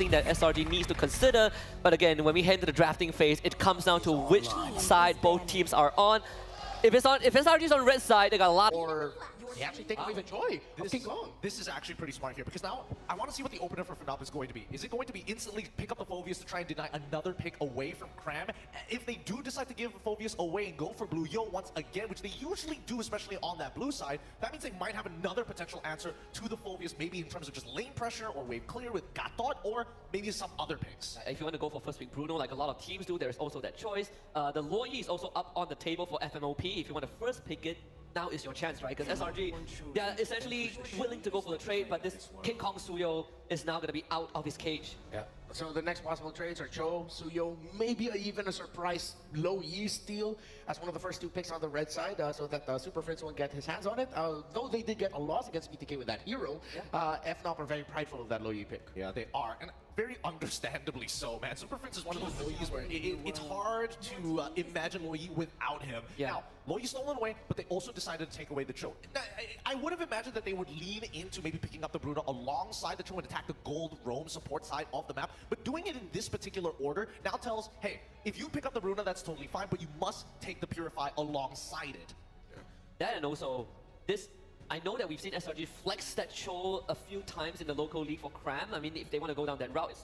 thing that SRG needs to consider. But again, when we head into the drafting phase, it comes down to which side both teams are on. If SRG is on red side, they got a lot. Or they actually take away the joy of King Kong. This is actually pretty smart here, because now I want to see what the opener for Fnatic is going to be. Is it going to be instantly pick up the Phoveus to try and deny another pick away from Cram? If they do decide to give Phoveus away and go for Blue Yo once again, which they usually do, especially on that blue side, that means they might have another potential answer to the Phoveus, maybe in terms of just lane pressure or wave clear with Gatot, or maybe some other picks. If you want to go for first pick Bruno, like a lot of teams do, there's also that choice. The Loyi is also up on the table for FMOP. If you want to first pick it, now is your chance, right? Because SRG, they're essentially willing to go for the trade, but this King Kong Suyo is now going to be out of his cage. Yeah. So the next possible trades are Cho, Suyo, maybe even a surprise low Yi steal as one of the first two picks on the red side, so that Super Prince won't get his hands on it. Though they did get a loss against BTK with that hero, FNOP are very prideful of that low Yi pick. Yeah, they are. And very understandably so, man. Super Prince is one of those Loyis where it's hard to imagine Loyi without him. Yeah. Now, Loyi's stolen away, but they also decided to take away the Cho. I would have imagined that they would lean into maybe picking up the Bruno alongside the Cho and attack the gold roam support side of the map. But doing it in this particular order now tells, hey, if you pick up the Bruno, that's totally fine, but you must take the Purify alongside it. That, and also, this, I know that we've seen SRG flex that Cho a few times in the local league for Cram. I mean, if they want to go down that route,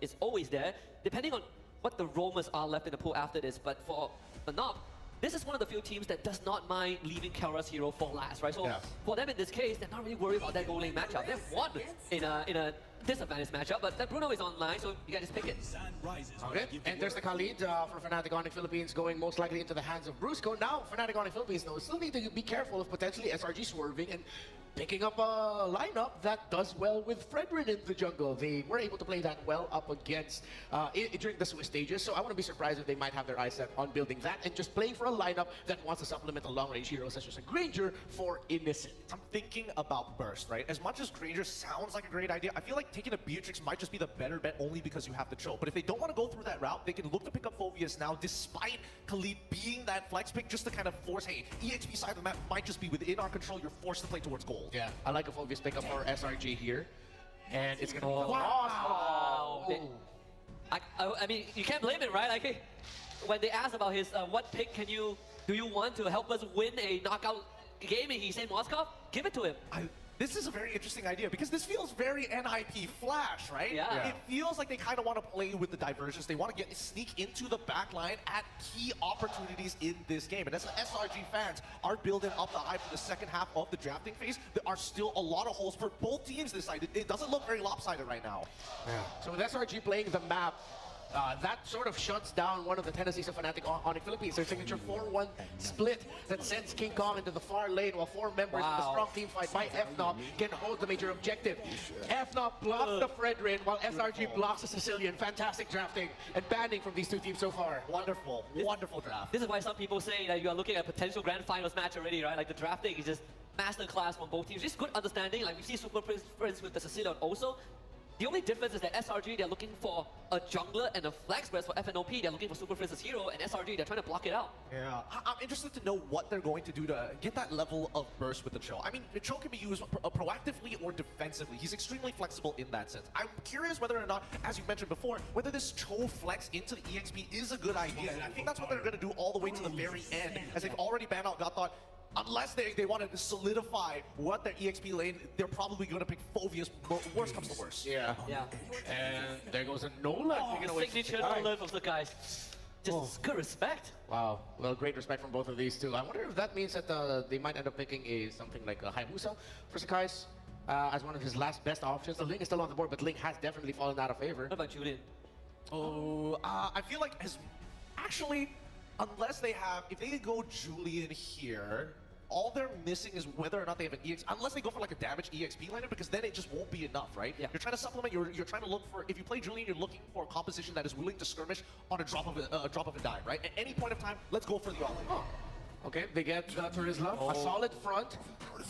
it's always there, depending on what the roamers are left in the pool after this. But for Fnatic, this is one of the few teams that does not mind leaving Kelra's hero for last, right? So for them in this case, they're not really worried about that gold lane matchup. They've won in a disadvantage matchup, but that Bruno is online, so you guys pick it. Okay, and there's the Khalid for Fnatic Onic Philippines going most likely into the hands of Brusco. Now, Fnatic Onic Philippines though still need to be careful of potentially SRG swerving and picking up a lineup that does well with Fredrin in the jungle. They were able to play that well up against during the Swiss stages, so I wouldn't be surprised if they might have their eyes set on building that and just playing for a lineup that wants to supplement a long-range hero such as a Granger for Innocent. I'm thinking about Burst, right? As much as Granger sounds like a great idea, I feel like taking a Beatrix might just be the better bet only because you have the Cho. But if they don't want to go through that route, they can look to pick up Phoveus now, despite Khalid being that flex pick, just to kind of force, hey, EXP side of the map might just be within our control, you're forced to play towards gold. Yeah, I like a Phoveus pickup for SRG here. And it's gonna be Wow! I mean, you can't blame it, right? Like, when they asked about his, what pick do you want to help us win a knockout game, and he said Moskov, give it to him. This is a very interesting idea because this feels very NIP Flash, right? Yeah. It feels like they kind of want to play with the diversions. They want to sneak into the back line at key opportunities in this game. And as the SRG fans are building up the hype for the second half of the drafting phase, there are still a lot of holes for both teams this side. It doesn't look very lopsided right now. Yeah. So with SRG playing the map, that sort of shuts down one of the tendencies of Fnatic Onic Philippines. Their signature 4-1 split that sends King Kong into the far lane while four members of the strong team fight by FNOP can hold the major objective. FNOP blocks the Fredrin while SRG blocks the Sicilian. Fantastic drafting and banning from these two teams so far. Wonderful, wonderful draft. This is why some people say that you are looking at a potential grand finals match already, right? Like the drafting is just masterclass from both teams. Just good understanding. Like we see Super Prince with the Sicilian also. The only difference is that SRG, they're looking for a jungler and a flex, whereas for FNOP, they're looking for Super Prince's hero, and SRG, they're trying to block it out. Yeah, I'm interested to know what they're going to do to get that level of burst with the Cho. I mean, the Cho can be used proactively or defensively. He's extremely flexible in that sense. I'm curious whether or not, as you mentioned before, whether this Cho flex into the EXP is a good idea. And I think that's what they're going to do all the way to the very end, as they've already banned out Gatot. Unless they want to solidify what their EXP lane, they're probably going to pick Phoveus. Worst comes to worst. Yeah. And there goes a Nola. Signature Nola of the guys. Just good respect. Wow. Well, great respect from both of these two. I wonder if that means that they might end up picking something like a Hayabusa for Sakai's as one of his last best options. The Ling is still on the board, but Ling has definitely fallen out of favor. What about Julian? Oh, I feel like actually, unless they have, if they go Julian here, all they're missing is whether or not they have an EX, unless they go for like a damaged EXP laner, because then it just won't be enough, right? Yeah. You're trying to supplement, you're trying to look for, if you play Julian, you're looking for a composition that is willing to skirmish on a drop of a dime, right? At any point of time, let's go for the all-in. Oh. Okay, they get Turizla, a solid front.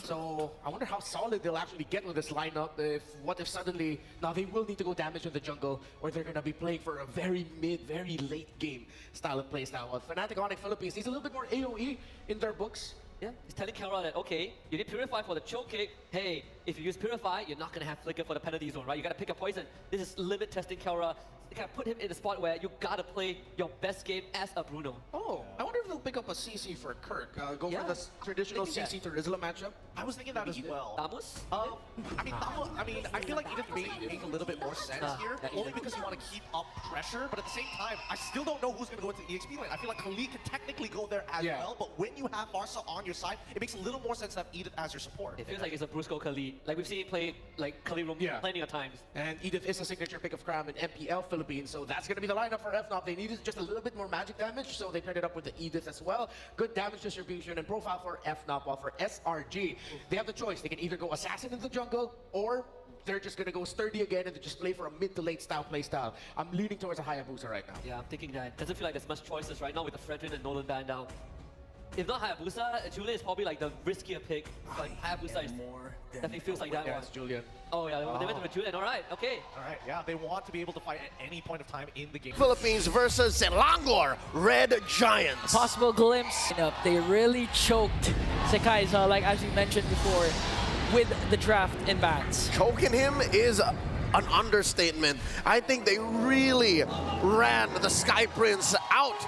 So I wonder how solid they'll actually get with this lineup. What if suddenly, now they will need to go damage in the jungle, or they're gonna be playing for a very very late game style of play style. Fnatic Onic Philippines needs a little bit more AoE in their books. Yeah, he's telling Kelra that, okay, you need Purify for the choke kick. Hey, if you use Purify, you're not going to have Flicker for the penalty zone, right? You got to pick a poison. This is limit testing Kelra. You got to put him in a spot where you got to play your best game as a Bruno. Oh, I wonder if they'll pick up a CC for Kirk. Go for the traditional CC to Rizla matchup. I was thinking that as well. Damus? I mean, I feel like Edith may make a little bit more sense here, yeah, only because you want to keep up pressure, but at the same time, I still don't know who's going to go into the EXP lane. I feel like Khalid can technically go there as well, but when you have Barca on your side, it makes a little more sense to have Edith as your support. It feels like it's a Brusco Khalid. Like we've seen him play like Khalid roam plenty of times. And Edith is a signature pick of Cram in MPL Philippines, so that's going to be the lineup for FNOP. They needed just a little bit more magic damage, so they paired it up with the Edith as well. Good damage distribution and profile for FNOP, while for SRG, they have the choice. They can either go Assassin in the jungle, or they're just going to go Sturdy again and just play for a mid to late style play style. I'm leaning towards a Hayabusa right now. Yeah, I'm thinking that. Doesn't feel like there's much choices right now with the Fredrin and Nolan banned out. If not Hayabusa, Julian is probably like the riskier pick, but Hayabusa is definitely feels like that one. It's Julian. Oh yeah, they went to Julian. All right, okay. All right, yeah, they want to be able to fight at any point of time in the game. Philippines versus Selangor Red Giants. Possible glimpse. They really choked Sekai's, like as you mentioned before, with the draft in bans. Choking him is an understatement. I think they really ran the Sky Prince out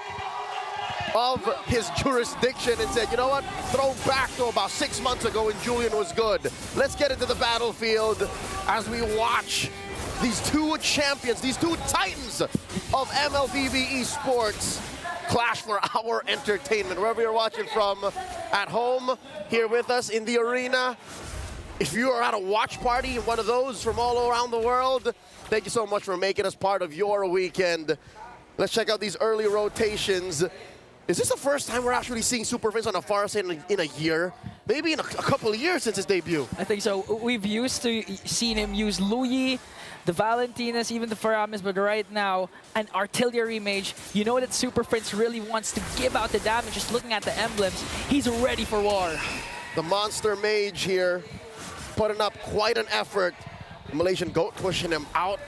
of his jurisdiction and said, you know what, throw back to about 6 months ago when Julian was good. Let's get into the battlefield as we watch these two champions, these two titans of Mlbb esports clash for our entertainment. Wherever you're watching from, at home, here with us in the arena. If you are at a watch party, one of those from all around the world, thank you so much for making us part of your weekend. Let's check out these early rotations. Is this the first time we're actually seeing Super Vince on a far side in a year? Maybe in a couple of years since his debut. I think so. We've used to seen him use Luyi, the Valentinas, even the Faramis, but right now, an artillery mage. You know that Super Prince really wants to give out the damage. Just looking at the emblems, he's ready for war. The monster mage here, putting up quite an effort. Malaysian Goat pushing him out.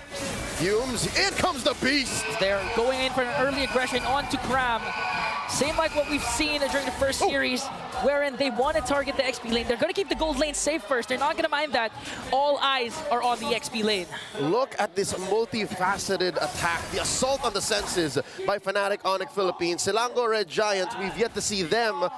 Fumes, in comes the beast! They're going in for an early aggression onto Cram. Same like what we've seen during the first series, wherein they want to target the XP lane. They're going to keep the gold lane safe first. They're not going to mind that. All eyes are on the XP lane. Look at this multifaceted attack, the assault on the senses by Fnatic Onic Philippines. Selangor Red Giants, we've yet to see them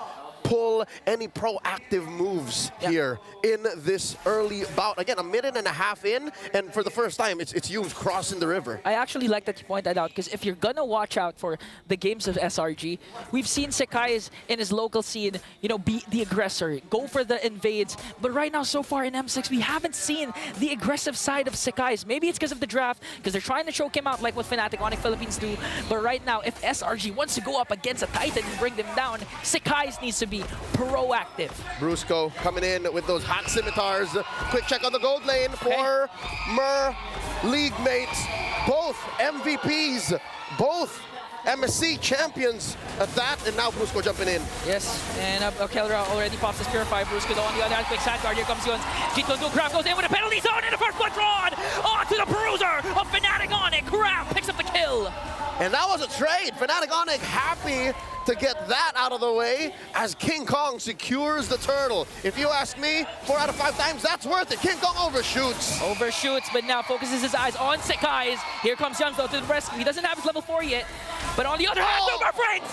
pull any proactive moves here in this early bout. Again, a minute and a half in, and for the first time, it's Yumes crossing the river. I actually like that you point that out, because if you're gonna watch out for the games of SRG, we've seen Sekai's in his local scene, you know, be the aggressor, go for the invades. But right now, so far in M6, we haven't seen the aggressive side of Sekai's. Maybe it's because of the draft, because they're trying to choke him out like what Fnatic Onic Philippines do. But right now, if SRG wants to go up against a Titan and bring them down, Sekai's needs to be proactive. Brusco coming in with those hot scimitars. Quick check on the gold lane for Mer league mates. Both MVPs, both MSC champions at that, and now Brusco jumping in. Yes, and Kelra already pops his Purify. Brusco on the other hand, quick side guard. Here comes Yuns. G2 Craft goes in with a penalty zone, and the first one drawn onto the bruiser of Fnatic Onic. Craft picks up the kill. And that was a trade. Fnatic Onic happy to get that out of the way as King Kong secures the turtle. If you ask me, 4 out of 5 times, that's worth it. King Kong overshoots. Overshoots, but now focuses his eyes on Sekai's. Here comes Yuns though to the rescue. He doesn't have his level 4 yet. But on the other hand, Super Prince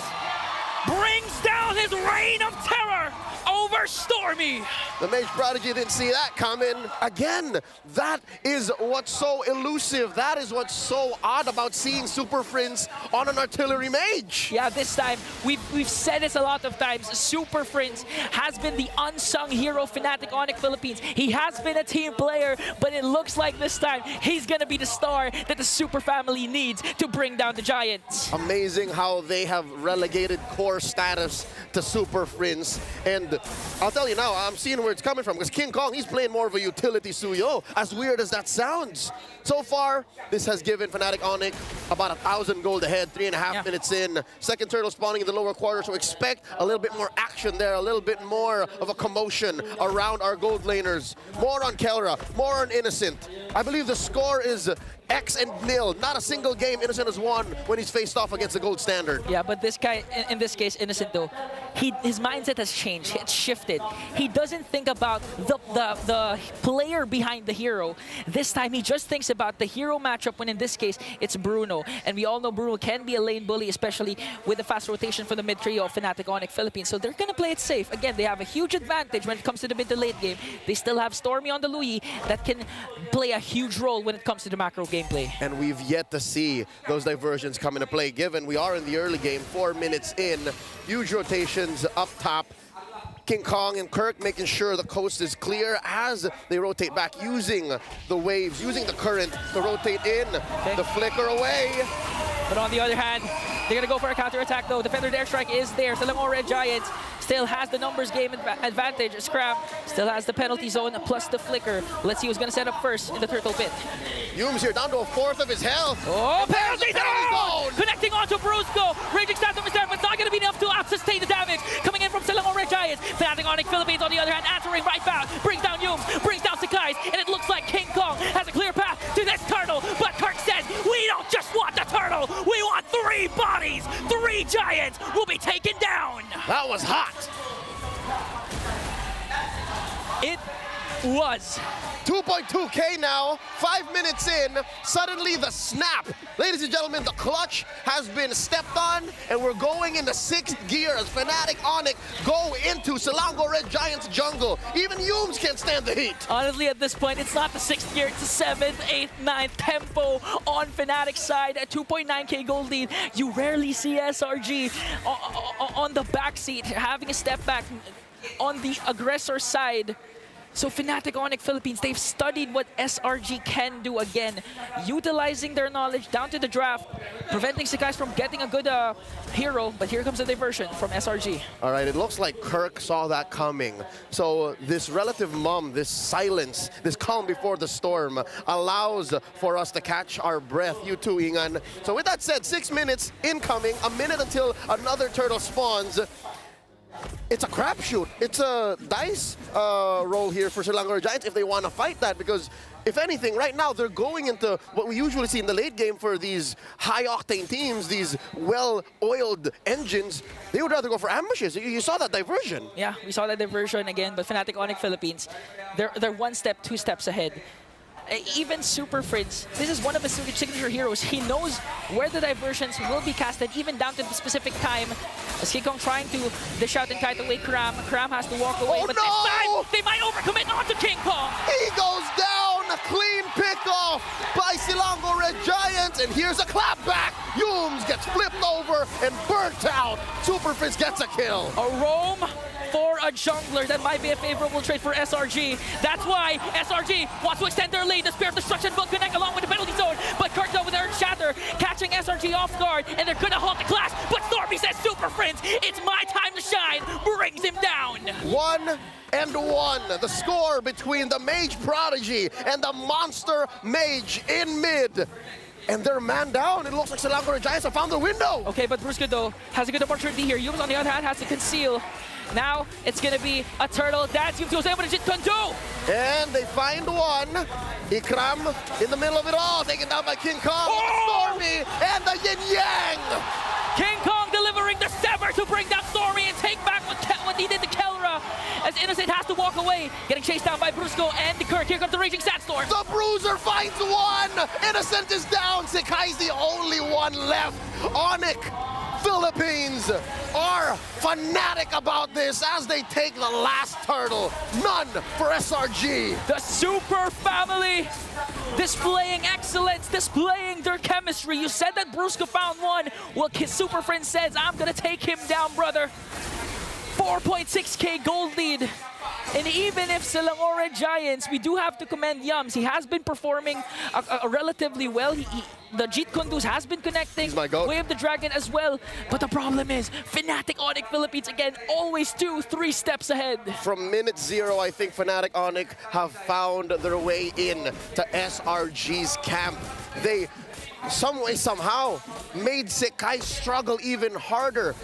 brings down his reign of terror over Stormy. The Mage Prodigy didn't see that coming. Again, that is what's so elusive. That is what's so odd about seeing Super Prince on an artillery mage. Yeah, this time, we've said this a lot of times. Super Prince has been the unsung hero of Fnatic Onic Philippines. He has been a team player, but it looks like this time he's gonna be the star that the Super family needs to bring down the Giants. Amazing how they have relegated core status to Super Prince. And I'll tell you now, I'm seeing where it's coming from, because King Kong, he's playing more of a utility Suyo, as weird as that sounds. So far, this has given Fnatic Onic about 1,000 gold ahead, 3.5 minutes in. Second turtle spawning in the lower quarter, so expect a little bit more action there, a little bit more of a commotion around our gold laners. More on Kelra, more on Innocent. I believe the score is X and nil. Not a single game Innocent has won when he's faced off against the gold standard. Yeah, but this guy, in this case, Innocent though, his mindset has changed. It's shifted. He doesn't think about the player behind the hero. This time, he just thinks about the hero matchup. When in this case, it's Bruno, and we all know Bruno can be a lane bully, especially with the fast rotation from the mid trio of Fnatic, Onic, Philippines. So they're gonna play it safe. Again, they have a huge advantage when it comes to the mid to late game. They still have Stormy on the Louis that can play a huge role when it comes to the macro gameplay. And we've yet to see those diversions come into play, given we are in the early game, 4 minutes in. Huge rotations up top. King Kong and Kirk making sure the coast is clear as they rotate back, using the waves, using the current to rotate in. Okay. The flicker away. But on the other hand, they're going to go for a counter-attack though. Defender airstrike is there. Selangor Red Giants still has the numbers game advantage. Scram still has the penalty zone plus the flicker. Let's see who's going to set up first in the turtle pit. Yume's here down to a fourth of his health. Oh, penalty zone! zone! Connecting onto Brusco. Raging Statum is there, but not going to be enough to sustain the damage. Coming in from Selangor Red Giants. Fnatic Onic Philippines on the other hand, answering right back. Brings down Yume, brings down Sakai's, and it looks like King Kong has a clear path to this turtle. But Kirk says, we don't just want the turtle, we want 3 bodies. 3 giants will be taken down. That was hot. It was. 2.2K now, 5 minutes in, suddenly the snap. Ladies and gentlemen, the clutch has been stepped on, and we're going into 6th gear as Fnatic Onic go into Selangor Red Giants jungle. Even Yumes can't stand the heat. Honestly, at this point, it's not the 6th gear, it's the 7th, 8th, 9th tempo on Fnatic's side at 2.9K gold lead. You rarely see SRG on the backseat, having a step back on the aggressor side. So Fnatic Onic Philippines, they've studied what SRG can do again, utilizing their knowledge down to the draft, preventing Sakai from getting a good hero, but here comes a diversion from SRG. All right, it looks like Kirk saw that coming. So this relative mum, this silence, this calm before the storm allows for us to catch our breath, you too, Ingan. So with that said, 6 minutes incoming, a minute until another turtle spawns. It's a crapshoot. It's a dice roll here for Selangor Giants if they want to fight that, because if anything, right now they're going into what we usually see in the late game for these high-octane teams, these well-oiled engines. They would rather go for ambushes. You saw that diversion. Yeah, we saw that diversion again, but Fnatic Onic Philippines, they're 1 step, 2 steps ahead. Even Super Fritz, this is one of his signature heroes. He knows where the diversions will be casted, even down to the specific time. As King Kong trying to dish out and kite away Cram. Cram has to walk away, but this time they might overcommit onto King Kong. He goes down, a clean pick-off by Selangor Red Giants, and here's a clapback. Yumes gets flipped over and burnt out. Super Fritz gets a kill. A roam for a jungler, that might be a favorable trade for SRG. That's why SRG wants to extend their lead. The Spear of Destruction will connect along with the penalty zone, but Kirk though with Earth Shatter catching SRG off guard, and they're gonna halt the clash, but Stormy says, Super Friends, it's my time to shine, brings him down. 1-1, the score between the Mage Prodigy and the Monster Mage in mid. And they're man down. It looks like Selangor Giants have found the window. Okay, but Brusco though has a good opportunity here. Yumes on the other hand has to conceal. Now it's gonna be a turtle. That's Yumes was able to just undo. And they find one. Ikram in the middle of it all, taken down by King Kong, Stormy, and the Yin Yang. King Kong delivering the Sever to bring down Stormy and take back what he did to Kelra. As Innocent has to walk away, getting chased down by Brusco and the Kirk. Here comes the Raging Sandstorm. The Bruiser finds one. Innocent is down. Sakai's the only one left. Onic Philippines are fanatic about this as they take the last turtle. None for SRG. The Super Family displaying excellence, displaying their chemistry. You said that Brusco found one. Well, Super Friend says, I'm gonna take him down, brother. 4.6K gold lead. And even if Selangor Red Giants, we do have to commend Yums. He has been performing relatively well. The Jeet Kunduz has been connecting. He's my goat. Wave the Dragon as well. But the problem is, Fnatic Onic Philippines, again, always 2-3 steps ahead. From minute 0, I think Fnatic Onic have found their way in to SRG's camp. They, some way, somehow, made Sakai struggle even harder.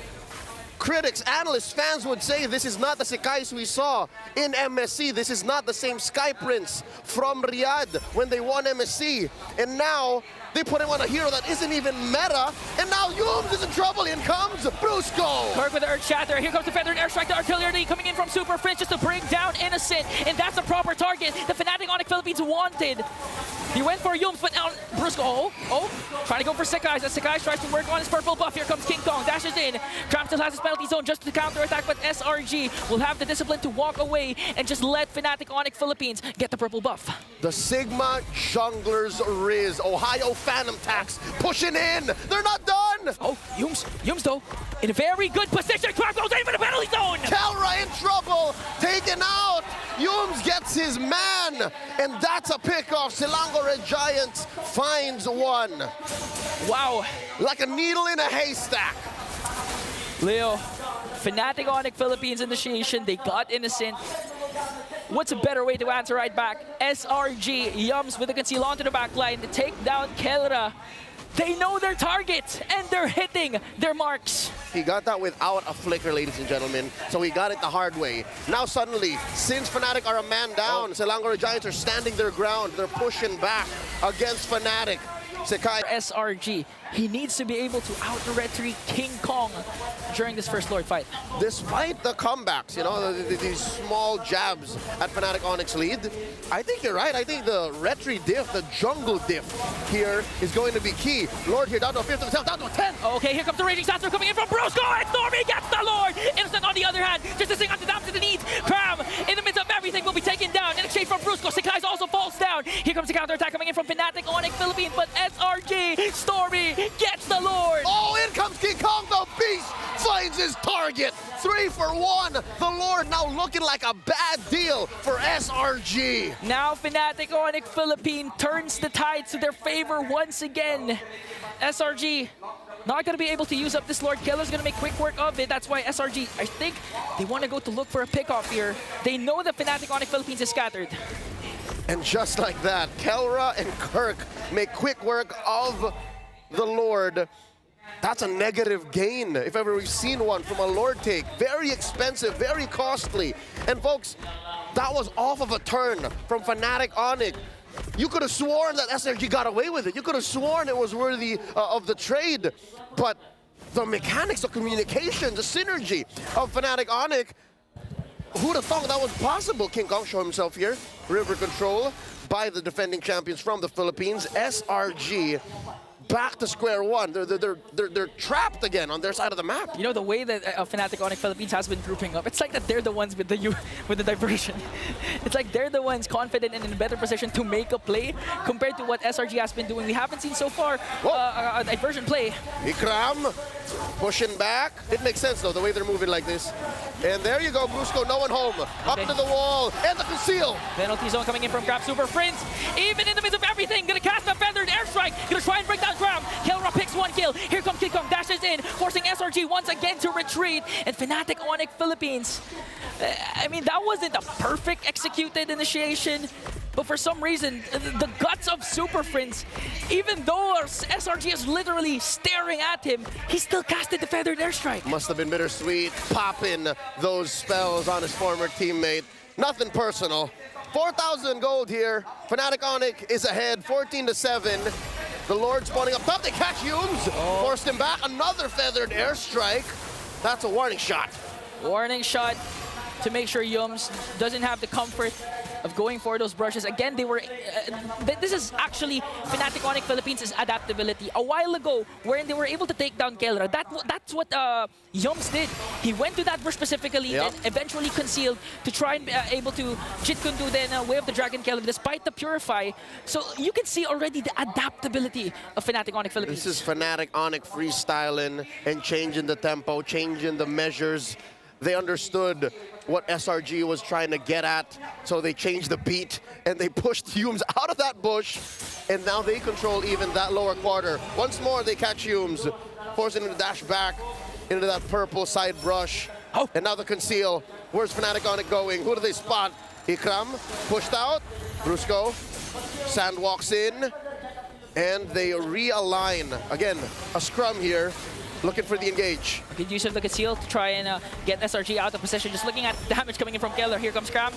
critics, analysts, fans would say this is not the Sekais we saw in MSC. This is not the same Sky Prince from Riyadh when they won MSC. And now they put him on a hero that isn't even meta. And now Yums is in trouble. In comes Brusco. Kirk with the Earth Shatter. Here comes the Feathered Airstrike. The artillery coming in from Super Fringe just to bring down Innocent. And that's the proper target the Fnatic Onic Philippines wanted. He went for Yums, but now Brusco. Trying to go for Sekais. As Sekais tries to work on his purple buff. Here comes King Kong. Dashes in. Tram still has his penalty zone just to counter attack, but SRG will have the discipline to walk away and just let Fnatic Onic Philippines get the purple buff. The Sigma Junglers Riz. Ohio Phantom Tax pushing in. They're not done. Yums though, in a very good position. Crab goes in for the penalty zone. Kelra in trouble, taken out. Yums gets his man, and that's a pickoff. Selangor Red Giants finds one. Wow. Like a needle in a haystack. Leo, Fnatic Onic Philippines initiation, they got Innocent. What's a better way to answer right back? SRG, Yums with the conceal onto the back line to take down Kelra. They know their target, and they're hitting their marks. He got that without a flicker, ladies and gentlemen, so he got it the hard way. Now suddenly, since Fnatic are a man down, Selangor Giants are standing their ground. They're pushing back against Fnatic. Sekai. SRG, he needs to be able to out-retreat King Kong during this first Lord fight. Despite the comebacks, you know, these small jabs at Fnatic Onyx lead, I think you're right. I think the retry diff, the jungle diff here is going to be key. Lord here down to a fifth of himself, down to a 10. Okay, here comes the Raging Sandstorm coming in from Brusco, and Stormy gets the Lord! Innocent on the other hand, just to sing on the down to the knees. Cram, in the midst of everything, will be taken down in exchange from Brusco. Sekais also falls down. Here comes the counterattack coming in from Fnatic Onyx Philippines, but SRG, Stormy gets the Lord! Oh, in comes King Kong, the beast finds his target. 3 for 1. The Lord now looking like a bad deal for SRG. Now Fnatic Onic Philippines turns the tides to their favor once again. SRG not going to be able to use up this Lord. Keller's going to make quick work of it. That's why SRG, I think they want to go to look for a pickoff here. They know that Fnatic Onic Philippines is scattered. And just like that, Kelra and Kirk make quick work of the Lord. That's a negative gain, if ever we've seen one from a Lord take. Very expensive, very costly. And folks, that was off of a turn from Fnatic Onic. You could have sworn that SRG got away with it. You could have sworn it was worthy of the trade. But the mechanics of communication, the synergy of Fnatic Onic, who'd have thought that was possible? King Kong show himself here. River control by the defending champions from the Philippines. SRG back to square one. They're trapped again on their side of the map. You know, the way that Fnatic Onic Philippines has been grouping up, it's like that they're the ones with the diversion. It's like they're the ones confident and in a better position to make a play compared to what SRG has been doing. We haven't seen so far a diversion play. Ikram pushing back. It makes sense though, the way they're moving like this. And there you go, Brusco, no one home. Up to the wall, and the conceal. Penalty zone coming in from Grab Super Prince. Even in the midst of everything, gonna cast a Feathered Airstrike. Gonna try and break down ground. Kelra picks one kill. Here comes King Kong, dashes in, forcing SRG once again to retreat. And Fnatic Onic Philippines, I mean, that wasn't a perfect executed initiation. But for some reason, the guts of Super Prince, even though SRG is literally staring at him, he still casted the Feathered Airstrike. Must have been bittersweet, popping those spells on his former teammate. Nothing personal. 4,000 gold here. Fnatic Onic is ahead, 14-7. The Lord spawning up top. They catch Yums. Forced him back. Another Feathered Airstrike. That's a warning shot. Warning shot to make sure Yums doesn't have the comfort of going for those brushes. Again, they were... this is actually Fnatic Onic Philippines' adaptability. A while ago, wherein they were able to take down Kelra, that's what Yums did. He went to that brush specifically, then eventually concealed to try and able to Jit Kundu, then Way of the Dragon Kelra, despite the Purify. So you can see already the adaptability of Fnatic Onic Philippines. This is Fnatic Onic freestyling and changing the tempo, changing the measures. They understood what SRG was trying to get at, so they changed the beat and they pushed Yums out of that bush, and now they control even that lower quarter. Once more, they catch Yums, forcing him to dash back into that purple side brush. And now the conceal. Where's Fnatic Onic going? Who do they spot? Ikram pushed out. Brusco. Sand walks in, and they realign. Again, a scrum here. looking for the engage. Good use of the conceal to try and get SRG out of position. Just looking at damage coming in from Keller. Here comes Cram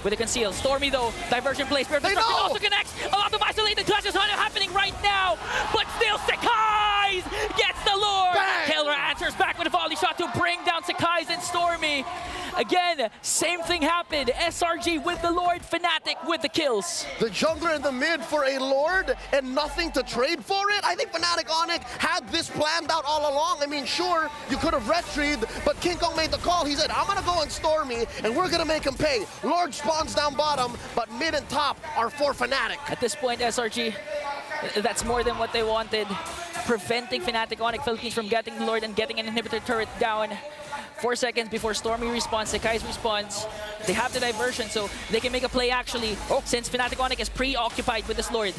with a conceal. Stormy though, diversion plays. Spirit of Destruction also connects. A lot of isolated clashes happening right now. But still Sakai's gets the Lord. Bang! Keller answers back with a volley shot to bring down Sakai's and Stormy. Again, same thing happened. SRG with the Lord, Fnatic with the kills. The jungler in the mid for a Lord and nothing to trade for it? I think Fnatic Onic had this planned out all along. I mean, sure, you could have retrieved, but King Kong made the call. He said, I'm going to go on Stormy, and we're going to make him pay. Lord spawns down bottom, but mid and top are for Fnatic. At this point, SRG, that's more than what they wanted. Preventing Fnatic Onic Philippines from getting the Lord and getting an inhibitor turret down. 4 seconds before Stormy respawns, Sakai's responds. They have the diversion, so they can make a play actually, since Fnatic Onic is preoccupied with this Lord.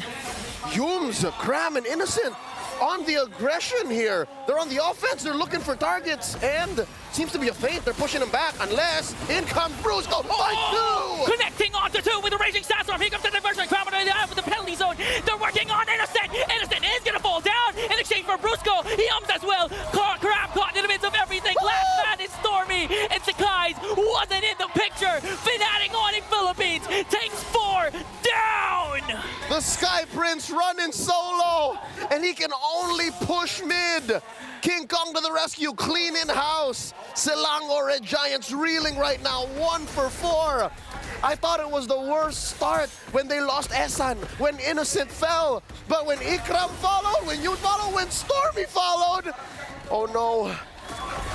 Yums, Cram, and Innocent on the aggression here. They're on the offense, they're looking for targets, and seems to be a feint. They're pushing him back, unless in comes Brusco by two! Connecting onto two with a Raging Sandstorm. Here comes the diversion. Cram with the penalty zone. They're working on Innocent. Innocent is going to fall down in exchange for Brusco. He as well. Cram caught in the midst of everything. Last man is Stormy, and Sakai's wasn't in the picture. Fnatic Onic Philippines takes 4 down. The Sky Prince running solo, and he can only push mid. King Kong to the rescue, clean in-house. Selangor Red Giants reeling right now, 1 for 4. I thought it was the worst start when they lost Esan, when Innocent fell. But when Ikram followed, when you followed, when Stormy followed, oh no.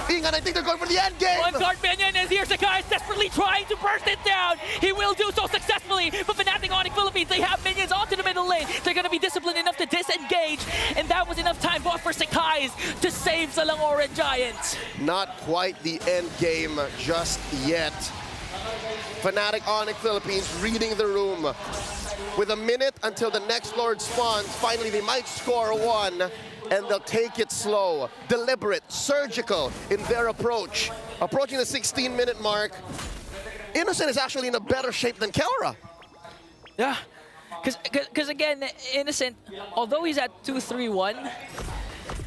Ingan, I think they're going for the end game. One guard minion is here. Sakai is desperately trying to burst it down. He will do so successfully. But Fnatic Onic Philippines, they have minions onto the middle lane. They're going to be disciplined enough to disengage. And that was enough time both for Sakai's to save Selangor Red Giants. Not quite the end game just yet. Fnatic Onic Philippines reading the room. With a minute until the next Lord spawns, finally they might score 1, and they'll take it slow, deliberate, surgical in their approach. Approaching the 16-minute mark, Innocent is actually in a better shape than Kelra. Yeah, because again, Innocent, although he's at 2-3-1,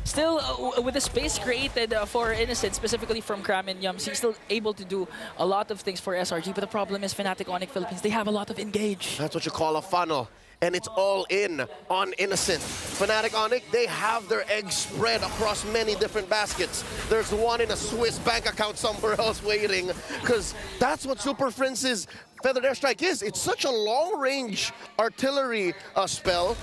still with the space created for Innocent, specifically from Cram and Yums, he's still able to do a lot of things for SRG. But the problem is Fnatic Onic Philippines, they have a lot of engage. That's what you call a funnel. And it's all in on Innocent. Fnatic Onic, they have their eggs spread across many different baskets. There's one in a Swiss bank account somewhere else waiting, because that's what Super Prince's Feathered Airstrike is. It's such a long-range artillery spell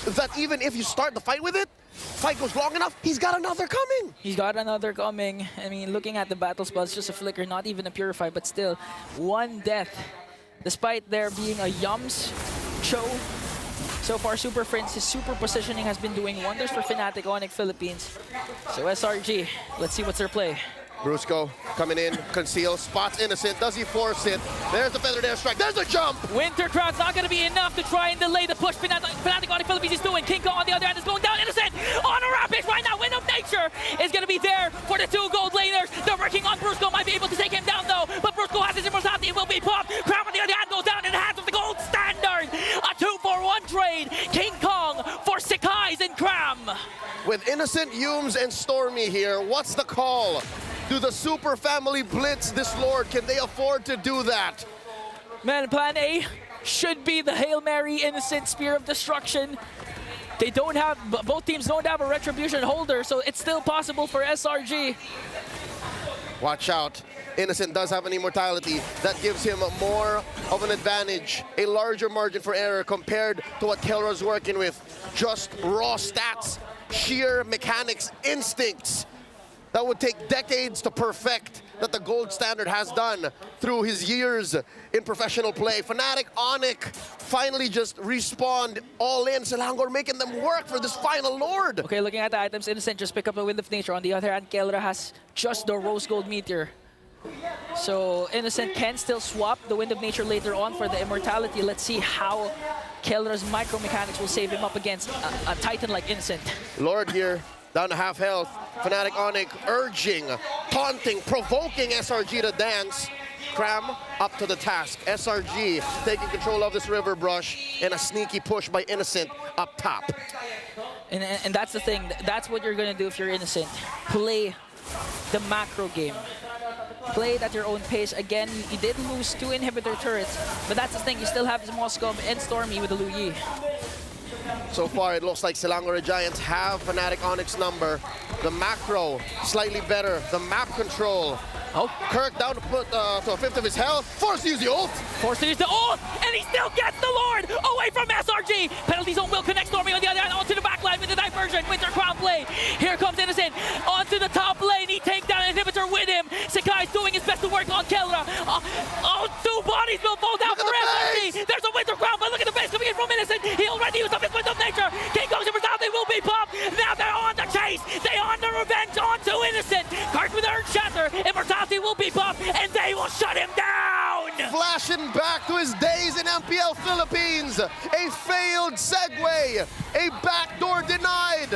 that even if you start the fight with it, fight goes long enough, he's got another coming. He's got another coming. I mean, looking at the battle spell, it's just a flicker, not even a purify, but still, 1 death. Despite there being a Yums show, so far Super Prince's super positioning has been doing wonders for Fnatic Onic Philippines. So SRG, let's see what's their play. Brusco coming in, conceal, spots Innocent. Does he force it? There's the Feathered Airstrike. There's the jump! Winter Crown's not going to be enough to try and delay the push Fnatic Onic Philippines is doing. King Kong on the other end is going down. Innocent on a rampage right now. Wind of Nature is going to be there for the 2 gold laners. They're working on Brusco. Might be able to take him down though. But Brusco has his immortality. It will be popped. Crown on the other hand goes down in the hands of the gold standard. A 2-for-1 trade. King Kong for Sakai's and Cram. With Innocent, Yums, and Stormy here, what's the call? Do the Super Family blitz this Lord? Can they afford to do that? Man, plan A should be the Hail Mary Innocent Spear of Destruction. They don't have, both teams don't have a Retribution holder, so it's still possible for SRG. Watch out. Innocent does have an immortality. That gives him more of an advantage, a larger margin for error compared to what Kelra's working with. Just raw stats, sheer mechanics, instincts that would take decades to perfect, that the gold standard has done through his years in professional play. Fnatic Onic finally just respawned all in. Selangor making them work for this final Lord. Okay, looking at the items, Innocent just pick up a Wind of Nature. On the other hand, Kelra has just the Rose Gold Meteor. So Innocent can still swap the Wind of Nature later on for the immortality. Let's see how Kelra's micro mechanics will save him up against a Titan like Innocent. Lord here, down to half health. Fnatic Onic urging, taunting, provoking SRG to dance. Cram up to the task. SRG taking control of this river brush and a sneaky push by Innocent up top. And that's the thing. That's what you're going to do if you're Innocent. Play the macro game. Play it at your own pace. Again, you did lose 2 inhibitor turrets, but that's the thing. You still have Moscow and Stormy with the Lu Yi. So far, it looks like Selangor Giants have Fnatic Onyx number. The macro, slightly better. The map control. Oh, Kirk down to put to a fifth of his health. Forced to use the ult. forced to use the ult, and he still gets the Lord away from SRG. Penalty zone will connect Stormy on the other hand onto the back line with the diversion. Winter Crown play. Here comes Innocent onto the top lane. He takes down an inhibitor with him. Sakai's doing his best to work on Kelra. 2 bodies will fall down for SRG. There's a Winter Crown, but look at the base coming in from Innocent. He already used up his Wind of Nature. King Kong's immortality will be popped. Now they're on the chase. They on the revenge onto Innocent. Kirk with Earth Shatter. Immortality will be popped, and they will shut him down. Flashing back to his days in MPL Philippines. A failed segue. A backdoor denied.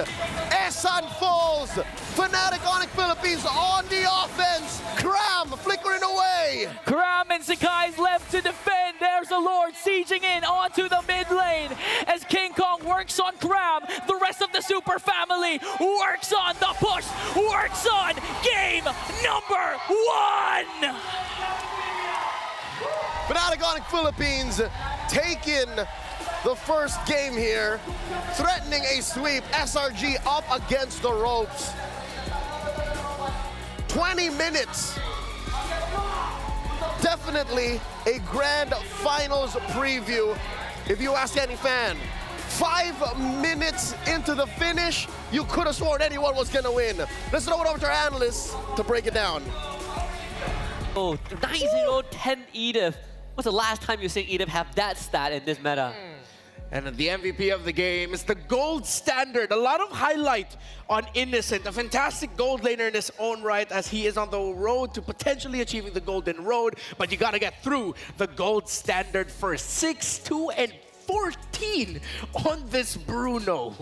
Esan falls. Fnatic Onic Philippines on the offense. Cram flickering away. Cram and Sakai's left to defend. There's the Lord sieging in onto the mid lane as King Kong works on Cram. The rest of the Super family works on the push, works on game number 1. Fnatic Onic Philippines taking the first game here, threatening a sweep. SRG up against the ropes. 20 minutes. Definitely a grand finals preview. If you ask any fan, 5 minutes into the finish, you could have sworn anyone was gonna win. Let's throw it over to our analysts to break it down. Oh, 9-0, 10 Edith. What's the last time you seen Edith have that stat in this meta? And the MVP of the game is the gold standard. A lot of highlight on Innocent, a fantastic gold laner in his own right as he is on the road to potentially achieving the golden road. But you gotta get through the gold standard first. 6, 2, and 14 on this Bruno.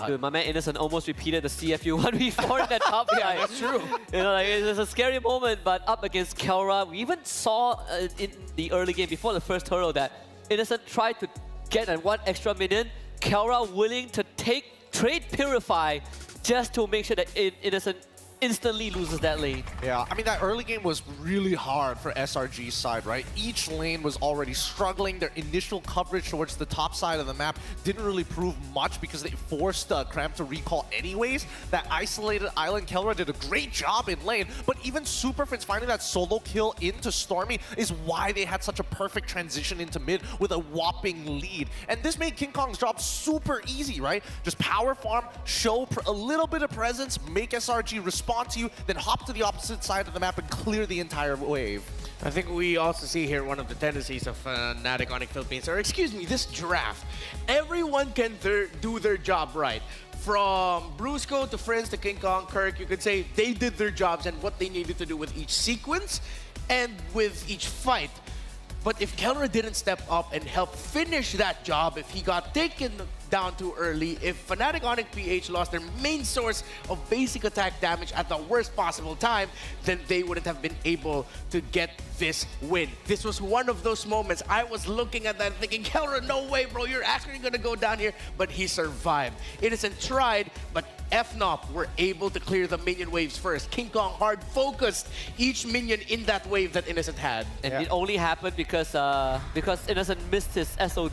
Dude, my man Innocent almost repeated the CFU 1v4 in that top guy. That's true. You know, like, it's a scary moment, but up against Kelra, we even saw in the early game before the first turtle that Innocent tried to get an 1 extra minion. Kelra willing to trade Purify just to make sure that Innocent instantly loses that lane. Yeah, I mean, that early game was really hard for SRG's side, right? Each lane was already struggling. Their initial coverage towards the top side of the map didn't really prove much because they forced Cram to recall anyways. That isolated island, Kelra did a great job in lane, but even Superfins finding that solo kill into Stormy is why they had such a perfect transition into mid with a whopping lead. And this made King Kong's job super easy, right? Just power farm, show a little bit of presence, make SRG respond to you, then hop to the opposite side of the map and clear the entire wave. I think we also see here one of the tendencies of Fnatic Onic Philippines, or excuse me, this draft. Everyone can do their job right. From Brusco to Friends to King Kong, Kirk, you could say they did their jobs and what they needed to do with each sequence and with each fight. But if Kelra didn't step up and help finish that job, if he got taken down too early, if Fnatic Onic PH lost their main source of basic attack damage at the worst possible time, then they wouldn't have been able to get this win. This was one of those moments. I was looking at that thinking, Kelra, no way, bro, you're actually gonna go down here, but he survived. Innocent tried, but FNOP were able to clear the minion waves first. King Kong hard focused each minion in that wave that Innocent had. And it only happened because Innocent missed his SO.